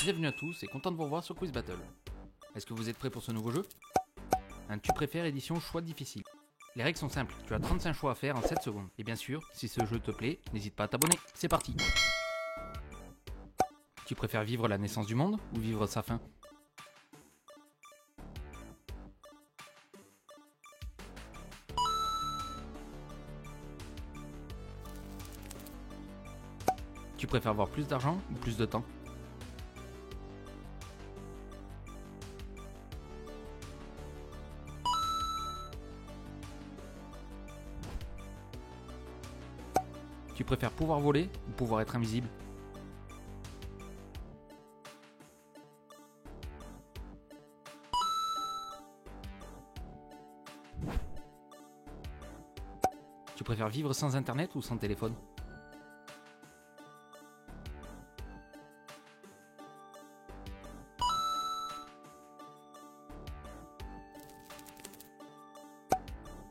Bienvenue à tous et content de vous revoir sur Quiz Battle. Est-ce que vous êtes prêts pour ce nouveau jeu? Un tu préfères édition choix difficile. Les règles sont simples, tu as 35 choix à faire en 7 secondes. Et bien sûr, si ce jeu te plaît, n'hésite pas à t'abonner. C'est parti. Tu préfères vivre la naissance du monde ou vivre sa fin? Tu préfères avoir plus d'argent ou plus de temps? Tu préfères pouvoir voler ou pouvoir être invisible? Tu préfères vivre sans internet ou sans téléphone?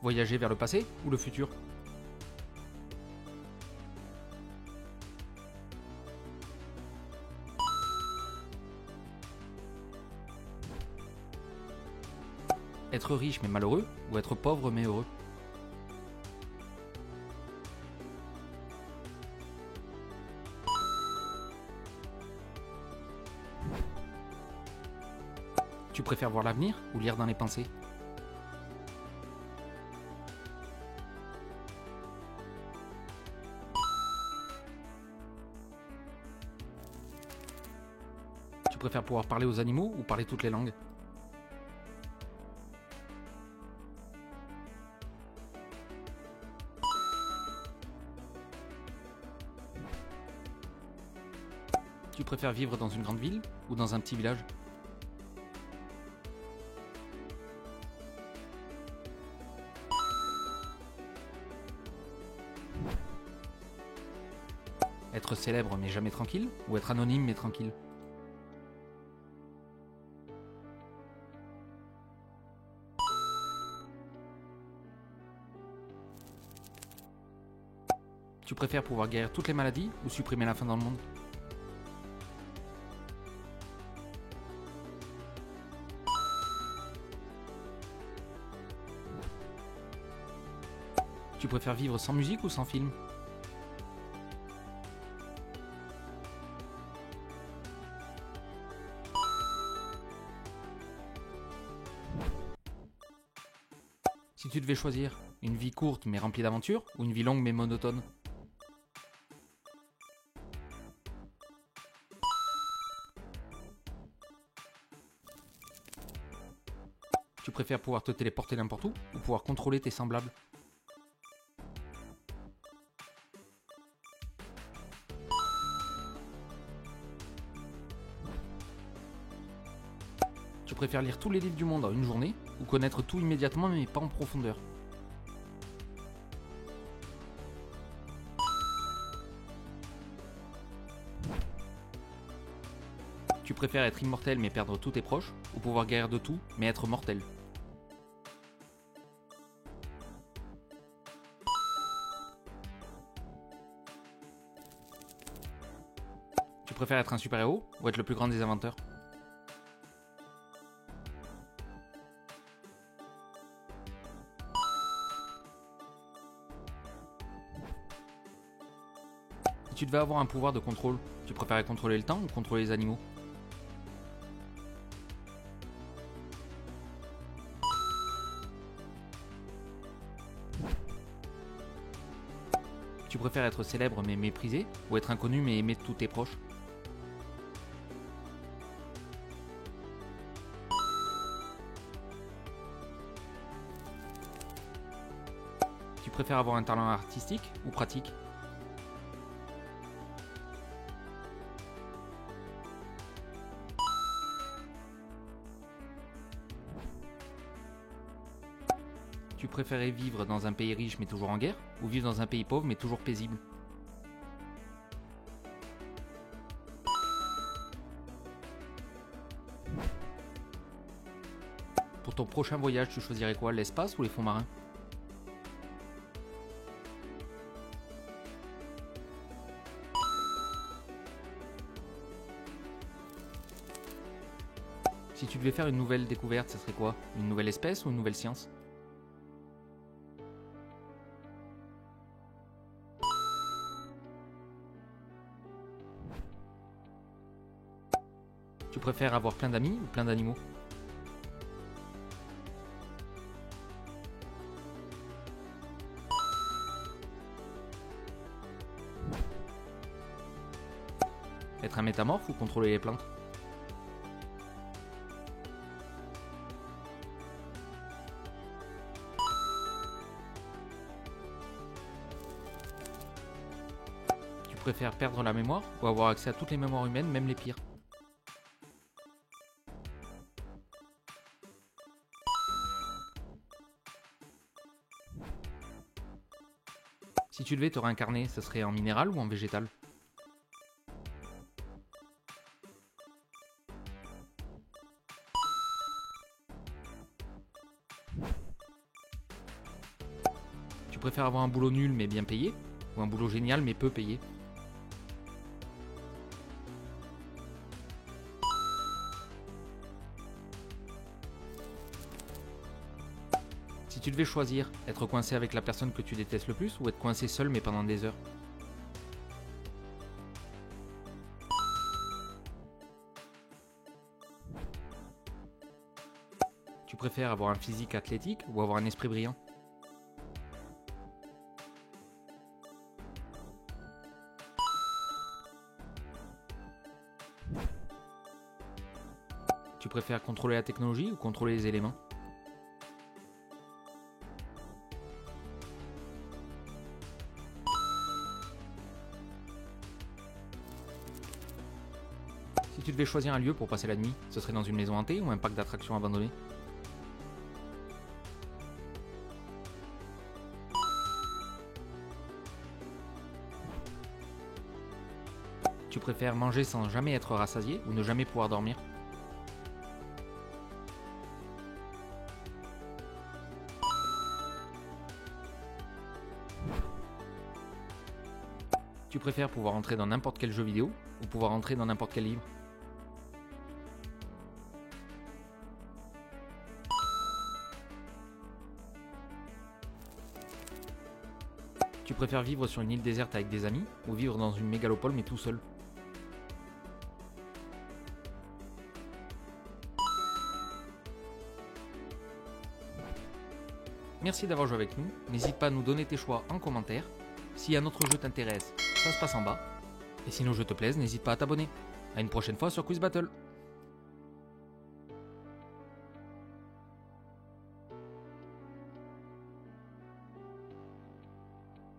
Voyager vers le passé ou le futur? Être riche mais malheureux ou être pauvre mais heureux? Tu préfères voir l'avenir ou lire dans les pensées? Tu préfères pouvoir parler aux animaux ou parler toutes les langues? Tu préfères vivre dans une grande ville ou dans un petit village? Être célèbre mais jamais tranquille ou être anonyme mais tranquille? Tu préfères pouvoir guérir toutes les maladies ou supprimer la faim dans le monde? Tu préfères vivre sans musique ou sans film? Si tu devais choisir une vie courte mais remplie d'aventures ou une vie longue mais monotone? Tu préfères pouvoir te téléporter n'importe où ou pouvoir contrôler tes semblables? Tu préfères lire tous les livres du monde en une journée ou connaître tout immédiatement mais pas en profondeur? Tu préfères être immortel mais perdre tous tes proches ou pouvoir guérir de tout mais être mortel? Tu préfères être un super-héros ou être le plus grand des inventeurs? Si tu devais avoir un pouvoir de contrôle, tu préférais contrôler le temps ou contrôler les animaux? Tu préfères être célèbre mais méprisé ou être inconnu mais aimé de tous tes proches? Tu préfères avoir un talent artistique ou pratique? Tu préférais vivre dans un pays riche mais toujours en guerre ou vivre dans un pays pauvre mais toujours paisible? Pour ton prochain voyage, tu choisirais quoi, l'espace ou les fonds marins? Si tu devais faire une nouvelle découverte, ça serait quoi? Une nouvelle espèce ou une nouvelle science? Tu préfères avoir plein d'amis ou plein d'animaux? Être un métamorphe ou contrôler les plantes? Tu préfères perdre la mémoire ou avoir accès à toutes les mémoires humaines, même les pires? Si tu devais te réincarner, ça serait en minéral ou en végétal? Tu préfères avoir un boulot nul mais bien payé ou un boulot génial mais peu payé? Si tu devais choisir, être coincé avec la personne que tu détestes le plus ou être coincé seul mais pendant des heures? Tu préfères avoir un physique athlétique ou avoir un esprit brillant? Tu préfères contrôler la technologie ou contrôler les éléments? Si tu devais choisir un lieu pour passer la nuit, ce serait dans une maison hantée ou un parc d'attractions abandonné? Tu préfères manger sans jamais être rassasié ou ne jamais pouvoir dormir? Tu préfères pouvoir entrer dans n'importe quel jeu vidéo ou pouvoir entrer dans n'importe quel livre? Tu préfères vivre sur une île déserte avec des amis ou vivre dans une mégalopole mais tout seul? Merci d'avoir joué avec nous, n'hésite pas à nous donner tes choix en commentaire. Si un autre jeu t'intéresse, ça se passe en bas. Et si nos jeux te plaisent, n'hésite pas à t'abonner. À une prochaine fois sur Quiz Battle.